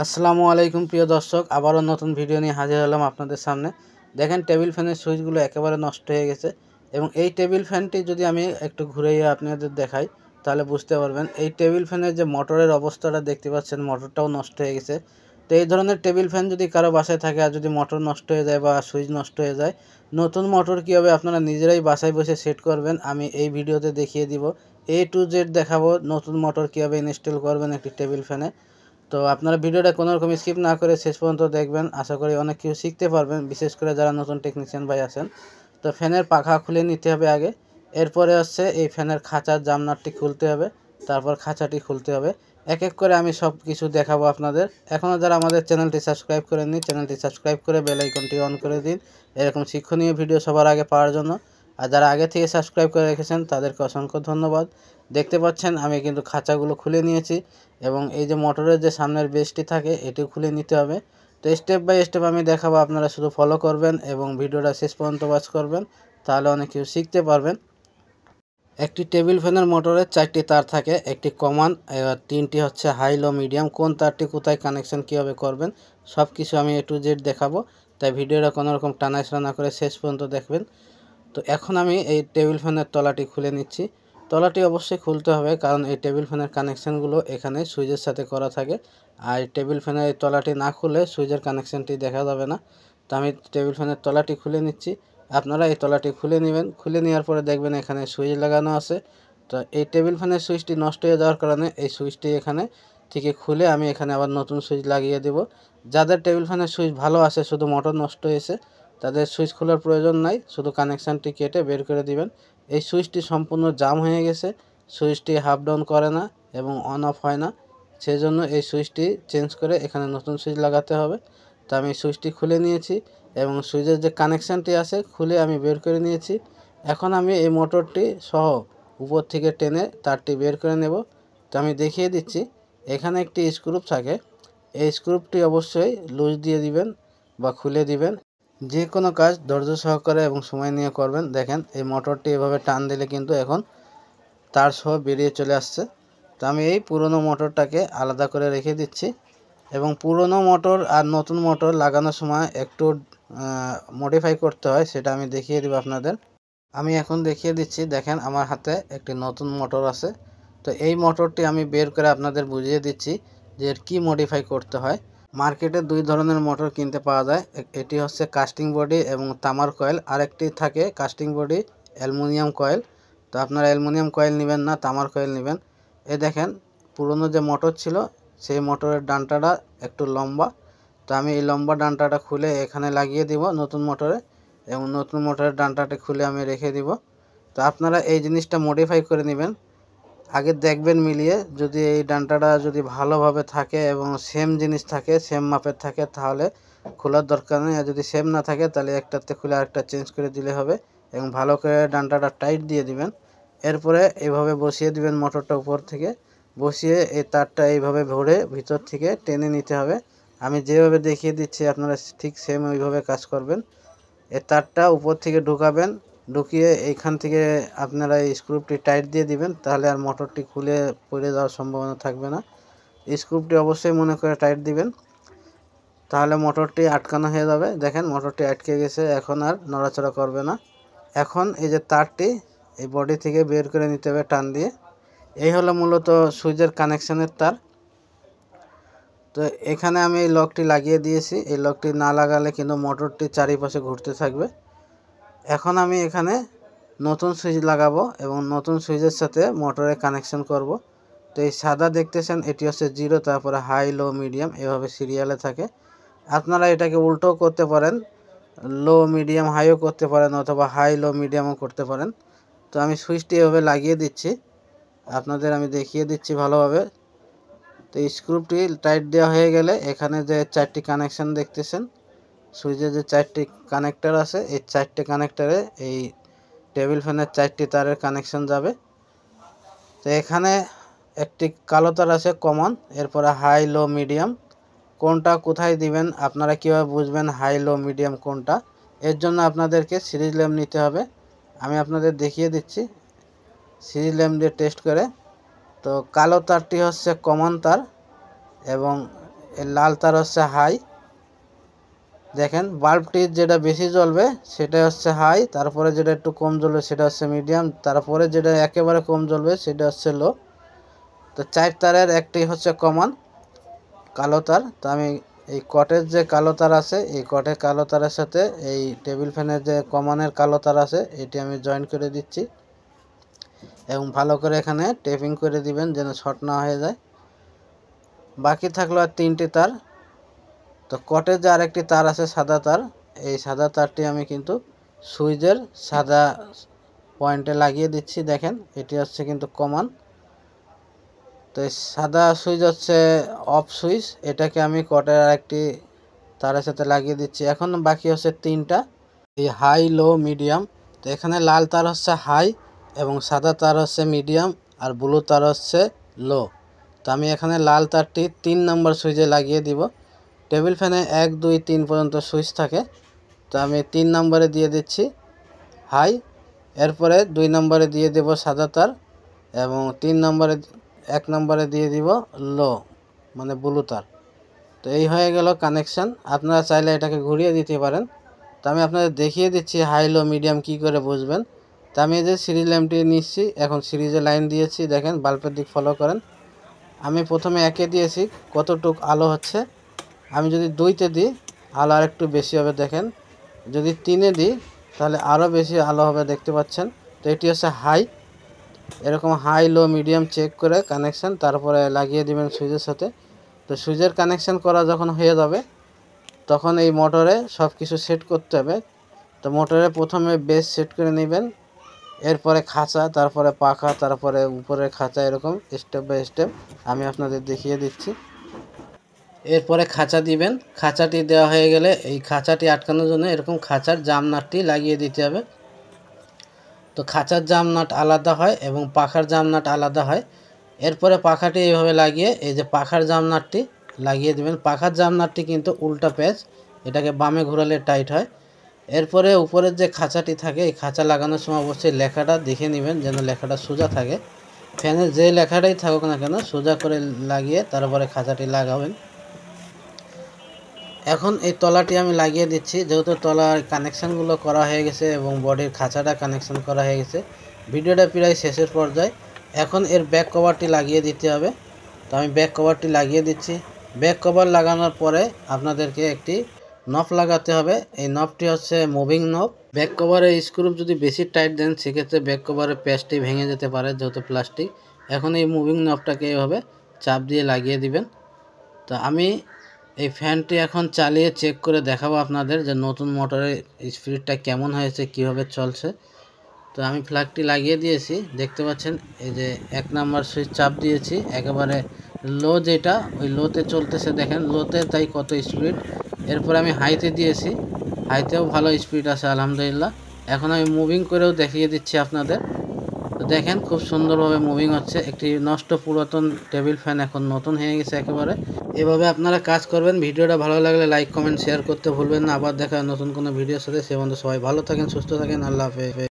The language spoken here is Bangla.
আসসালামু আলাইকুম প্রিয় দর্শক, আবারও নতুন ভিডিও নিয়ে হাজির হলাম আপনাদের সামনে। দেখেন টেবিল ফ্যানের সুইচগুলো একেবারে নষ্ট হয়ে গেছে এবং এই টেবিল ফ্যানটি যদি আমি একটু ঘুরিয়ে আপনাদের দেখাই তাহলে বুঝতে পারবেন। এই টেবিল ফ্যানের যে মোটরের অবস্থাটা দেখতে পাচ্ছেন, মোটরটাও নষ্ট হয়ে গেছে। তো এই ধরনের টেবিল ফ্যান যদি কারো বাসায় থাকে আর যদি মোটর নষ্ট হয়ে যায় বা সুইচ নষ্ট হয়ে যায়, নতুন মোটর কীভাবে আপনারা নিজেরাই বাসায় বসে সেট করবেন আমি এই ভিডিওতে দেখিয়ে দিব। A to Z দেখাবো নতুন মোটর কীভাবে ইনস্টল করবেন একটি টেবিল ফ্যানে। তো আপনারা ভিডিওটা কোনো রকম স্কিপ না করে শেষ পর্যন্ত দেখবেন, আশা করি অনেক কিছু শিখতে পারবেন, বিশেষ করে যারা নতুন টেকনিশিয়ান ভাই আছেন। তো ফ্যানের পাখা খুলে নিতে হবে আগে, এরপরে হচ্ছে এই ফ্যানের খাঁচার জামনারটি খুলতে হবে, তারপর খাঁচাটি খুলতে হবে। এক এক করে আমি সব কিছু দেখাবো আপনাদের। এখনও যারা আমাদের চ্যানেলটি সাবস্ক্রাইব করেননি, চ্যানেলটি সাবস্ক্রাইব করে বেল আইকনটি অন করে দিন এরকম শিক্ষণীয় ভিডিও সবার আগে পাওয়ার জন্য। আর যারা আগে থেকে সাবস্ক্রাইব করে রেখেছেন তাদেরকে অসংখ্য ধন্যবাদ। দেখতে পাচ্ছেন আমি কিন্তু খাঁচাগুলো খুলে নিয়েছি এবং এই যে মোটরের যে সামনের বেসটি থাকে এটিও খুলে নিতে হবে। তো স্টেপ বাই স্টেপ আমি দেখাবো, আপনারা শুধু ফলো করবেন এবং ভিডিওটা শেষ পর্যন্ত ওয়াচ করবেন, তাহলে অনেক কিছু শিখতে পারবেন। একটি টেবিল ফ্যানের মোটরের 4টি তার থাকে, একটি কমন, 3টি হচ্ছে হাই লো মিডিয়াম। কোন তারটি কোথায় কানেকশন কীভাবে করবেন সব কিছু আমি A to Z দেখাবো, তাই ভিডিওটা কোনো রকম টানাছড়া না করে শেষ পর্যন্ত দেখবেন। তো এখন আমি এই টেবিল ফ্যানের তলাটি খুলে নিচ্ছি। তলাটি অবশ্যই খুলতে হবে, কারণ এই টেবিল ফ্যানের কানেকশানগুলো এখানে সুইচের সাথে করা থাকে, আর টেবিল ফ্যানের এই তলাটি না খুলে সুইচের কানেকশানটি দেখা যাবে না। তো আমি টেবিল ফ্যানের তলাটি খুলে নিচ্ছি, আপনারা এই তলাটি খুলে নেবেন। খুলে নেওয়ার পরে দেখবেন এখানে সুইচ লাগানো আছে। তো এই টেবিল ফ্যানের সুইচটি নষ্ট হয়ে যাওয়ার কারণে এই সুইচটি এখানে থেকে খুলে আমি এখানে আবার নতুন সুইচ লাগিয়ে দেব। যাদের টেবিল ফ্যানের সুইচ ভালো আছে, শুধু মোটর নষ্ট হয়েছে, তাদের সুইচ খোলার প্রয়োজন নাই, শুধু কানেকশানটি কেটে বের করে দিবেন। এই সুইচটি সম্পূর্ণ জাম হয়ে গেছে, সুইচটি হাফ ডাউন করে না এবং অন অফ হয় না, সেজন্য এই সুইচটি চেঞ্জ করে এখানে নতুন সুইচ লাগাতে হবে। তো আমি সুইচটি খুলে নিয়েছি এবং সুইচের যে কানেকশানটি আছে খুলে আমি বের করে নিয়েছি। এখন আমি এই মোটরটি সহ উপর থেকে টেনে তারটি বের করে নেব। তো আমি দেখিয়ে দিচ্ছি, এখানে একটি স্ক্রুপ থাকে, এই স্ক্রুপটি অবশ্যই লুজ দিয়ে দিবেন বা খুলে দিবেন। যে কোনো কাজ ধৈর্য সহকারে এবং সময় নিয়ে করবেন। দেখেন এই মোটরটি এভাবে টান দিলে কিন্তু এখন তার সহ বেরিয়ে চলে আসছে। তো আমি এই পুরনো মোটরটাকে আলাদা করে রেখে দিচ্ছি এবং পুরনো মোটর আর নতুন মোটর লাগানোর সময় একটু মডিফাই করতে হয়, সেটা আমি দেখিয়ে দেব আপনাদের। আমি এখন দেখিয়ে দিচ্ছি, দেখেন আমার হাতে একটি নতুন মোটর আছে। তো এই মোটরটি আমি বের করে আপনাদের বুঝিয়ে দিচ্ছি যে এর কী মডিফাই করতে হয়। মার্কেটে দুই ধরনের মোটর কিনতে পাওয়া যায়, এটি হচ্ছে কাস্টিং বডি এবং তামার কয়েল, আরেকটি থাকে কাস্টিং বডি অ্যালুমিনিয়াম কয়েল। তো আপনারা অ্যালুমিনিয়াম কয়েল নেবেন না, তামার কয়েল নেবেন। এই দেখেন পুরনো যে মোটর ছিল সেই মোটরের ডান্টাটা একটু লম্বা, তো আমি এই লম্বা ডান্টাটা খুলে এখানে লাগিয়ে দিব নতুন মোটরে এবং নতুন মোটরের ডান্টাটা খুলে আমি রেখে দিব। তো আপনারা এই জিনিসটা মডিফাই করে নেবেন, আগে দেখবেন মিলিয়ে, যদি এই ডান্টাটা যদি ভালোভাবে থাকে এবং সেম জিনিস থাকে, সেম মাপের থাকে, তাহলে খোলার দরকার নেই। আর যদি সেম না থাকে তাহলে একটাতে খুলে আরেকটা চেঞ্জ করে দিলে হবে এবং ভালো করে ডান্টাটা টাইট দিয়ে দিবেন। এরপরে এইভাবে বসিয়ে দিবেন মোটরটা উপর থেকে, বসিয়ে এই তারটা এইভাবে ভরে ভিতর থেকে টেনে নিতে হবে। আমি যেভাবে দেখিয়ে দিচ্ছি আপনারা ঠিক সেম ওইভাবে কাজ করবেন। এই তারটা উপর থেকে ঢুকাবেন, ঢুকিয়ে এইখান থেকে আপনারা এই স্ক্রুপটি টাইট দিয়ে দিবেন, তাহলে আর মোটরটি খুলে পড়ে যাওয়ার সম্ভাবনা থাকবে না। স্ক্রুপটি অবশ্যই মনে করে টাইট দিবেন, তাহলে মোটরটি আটকানো হয়ে যাবে। দেখেন মোটরটি আটকে গেছে, এখন আর নড়াচড়া করবে না। এখন এই যে তারটি এই বডি থেকে বের করে নিতে হবে টান দিয়ে। এই হলো মূলত সুইচের কানেকশানের তার। তো এখানে আমি এই লকটি লাগিয়ে দিয়েছি, এই লকটি না লাগালে কিন্তু মোটরটি চারিপাশে ঘুরতে থাকবে। এখন আমি এখানে নতুন সুইচ লাগাবো এবং নতুন সুইচের সাথে মোটরে কানেকশন করব। তো এই সাদা দেখতেছেন এটি হচ্ছে 0, তারপরে হাই লো মিডিয়াম এভাবে সিরিয়ালে থাকে। আপনারা এটাকে উল্টো করতে পারেন, লো মিডিয়াম হাইও করতে পারেন অথবা হাই লো মিডিয়ামও করতে পারেন। তো আমি সুইচটি এভাবে লাগিয়ে দিচ্ছি, আপনাদের আমি দেখিয়ে দিচ্ছি ভালোভাবে। তো স্ক্রুপটি টাইট দেওয়া হয়ে গেলে এখানে যে 4টি কানেকশান দেখতেছেন, সুইচের যে 4টি কানেক্টর আছে, এই 4টে কানেক্টরে এই টেবিল ফ্যানের 4টি তারের কানেকশন যাবে। তো এখানে একটি কালো তার আছে কমন, এরপরে হাই লো মিডিয়াম। কোনটা কোথায় দিবেন, আপনারা কীভাবে বুঝবেন হাই লো মিডিয়াম কোনটা, এর জন্য আপনাদেরকে সিরিজ ল্যাম্প নিতে হবে। আমি আপনাদের দেখিয়ে দিচ্ছি সিরিজ ল্যাম্প দিয়ে টেস্ট করে। তো কালো তারটি হচ্ছে কমন তার এবং এর লাল তার হচ্ছে হাই। দেখেন বাল্বটি যেটা বেশি জ্বলবে সেটা হচ্ছে হাই, তারপরে যেটা একটু কম জ্বলবে সেটা হচ্ছে মিডিয়াম, তারপরে যেটা একেবারে কম জ্বলবে সেটা হচ্ছে লো। তো 4 তারের একটি হচ্ছে কমন কালো তার। তো আমি এই কটের যে কালো তার আছে, এই কটের কালো তারের সাথে এই টেবিল ফ্যানের যে কমনের কালো তার আছে এটি আমি জয়েন করে দিচ্ছি এবং ভালো করে এখানে টেপিং করে দিবেন যেন শর্ট না হয়ে যায়। বাকি থাকলো আর 3টি তার। তো কটের যে আরেকটি তার আছে সাদা তার, এই সাদা তারটি আমি কিন্তু সুইচের সাদা পয়েন্টে লাগিয়ে দিচ্ছি। দেখেন এটি হচ্ছে কিন্তু কমন। তো এই সাদা সুইচ হচ্ছে অফ সুইচ, এটাকে আমি কটের আরেকটি তারের সাথে লাগিয়ে দিচ্ছি। এখন বাকি হচ্ছে 3টা, এই হাই লো মিডিয়াম। তো এখানে লাল তার হচ্ছে হাই এবং সাদা তার হচ্ছে মিডিয়াম আর ব্লু তার হচ্ছে লো। তো আমি এখানে লাল তারটি 3 নম্বর সুইচে লাগিয়ে দিব। টেবিল ফ্যানে 1 2 3 পর্যন্ত সুইচ থাকে, তো আমি 3 নম্বরে দিয়ে দিচ্ছি হাই, এরপরে 2 নম্বরে দিয়ে দেব সাদা তার এবং 1 নম্বরে দিয়ে দিব লো মানে ব্লু তার। তো এই হয়ে গেল কানেকশান। আপনারা চাইলে এটাকে ঘুরিয়ে দিতে পারেন। তো আমি আপনাদের দেখিয়ে দিচ্ছি হাই লো মিডিয়াম কি করে বুঝবেন। তো আমি এই যে সিরিজ ল্যাম্পটি নিচ্ছি, এখন সিরিজে লাইন দিয়েছি। দেখেন বাল্বের দিক ফলো করেন। আমি প্রথমে 1-এ দিয়েছি, কতটুক আলো হচ্ছে। আমি যদি 2-তে দিই আলো আর একটু বেশি হবে। দেখেন যদি 3-এ দিই তাহলে আরও বেশি আলো হবে, দেখতে পাচ্ছেন। তো এটি হচ্ছে হাই। এরকম হাই লো মিডিয়াম চেক করে কানেকশান তারপরে লাগিয়ে দিবেন সুইচের সাথে। তো সুইচের কানেকশান করা যখন হয়ে যাবে তখন এই মোটরে সব কিছু সেট করতে হবে। তো মোটরে প্রথমে বেস সেট করে নেবেন, এরপরে খাঁচা, তারপরে পাখা, তারপরে উপরের খাঁচা, এরকম স্টেপ বাই স্টেপ আমি আপনাদের দেখিয়ে দিচ্ছি। এরপরে খাঁচা দিবেন। খাঁচাটি দেওয়া হয়ে গেলে এই খাঁচাটি আটকানোর জন্য এরকম খাঁচার জাম নাটটি লাগিয়ে দিতে হবে। তো খাঁচার জাম নাট আলাদা হয় এবং পাখার জাম নাট আলাদা হয়। এরপরে পাখাটি এইভাবে লাগিয়ে এই যে পাখার জাম নাটটি লাগিয়ে দেবেন। পাখার জাম নাটটি কিন্তু উল্টা প্যাচ, এটাকে বামে ঘোরালে টাইট হয়। এরপরে উপরের যে খাঁচাটি থাকে এই খাঁচা লাগানোর সময় অবশ্যই লেখাটা দেখে নেবেন যেন লেখাটা সোজা থাকে। ফ্যানের যে লেখাটাই থাকুক না কেন সোজা করে লাগিয়ে তারপরে খাঁচাটি লাগাবেন। এখন এই তলাটি আমি লাগিয়ে দিচ্ছি, যেহেতু তলার কানেকশানগুলো করা হয়ে গেছে এবং বডির খাঁচাটা কানেকশান করা হয়ে গেছে। ভিডিওটা প্রায় শেষের পর্যায়ে। এখন এর ব্যাক কভারটি লাগিয়ে দিতে হবে। তো আমি ব্যাক কভারটি লাগিয়ে দিচ্ছি। ব্যাক কভার লাগানোর পরে আপনাদেরকে একটি নব লাগাতে হবে। এই নবটি হচ্ছে মুভিং নব। ব্যাক কভারের স্ক্রু যদি বেশি টাইট দেন সেক্ষেত্রে ব্যাক কভারের প্যাচটি ভেঙে যেতে পারে যেহেতু প্লাস্টিক। এখন এই মুভিং নবটাকে এইভাবে চাপ দিয়ে লাগিয়ে দিবেন। তো আমি এই ফ্যানটি এখন চালিয়ে চেক করে দেখাবো আপনাদের যে নতুন মোটরের স্পিডটা কেমন হয়েছে, কিভাবে চলছে। তো আমি ফ্ল্যাগটি লাগিয়ে দিয়েছি, দেখতে পাচ্ছেন। এই যে 1 নাম্বার সুইচ চাপ দিয়েছি, একেবারে লো যেটা ওই লোতে চলতেছে। দেখেন লোতে তাই কত স্পিড। এরপর আমি হাইতে দিয়েছি, হাইতেও ভালো স্পিড আছে আলহামদুলিল্লাহ। এখন আমি মুভিং করেও দেখিয়ে দিচ্ছি আপনাদের। তো দেখেন খুব সুন্দরভাবে মুভিং হচ্ছে। একটি নষ্ট পুরাতন টেবিল ফ্যান এখন নতুন হয়ে গেছে একেবারে। এভাবে আপনারা কাজ করবেন। ভিডিওটা ভালো লাগলে লাইক কমেন্ট শেয়ার করতে ভুলবেন না। আবার দেখা নতুন কোনো ভিডিওর সাথে। সে পর্যন্ত সবাই ভালো থাকেন, সুস্থ থাকেন। আল্লাহ হাফেজ।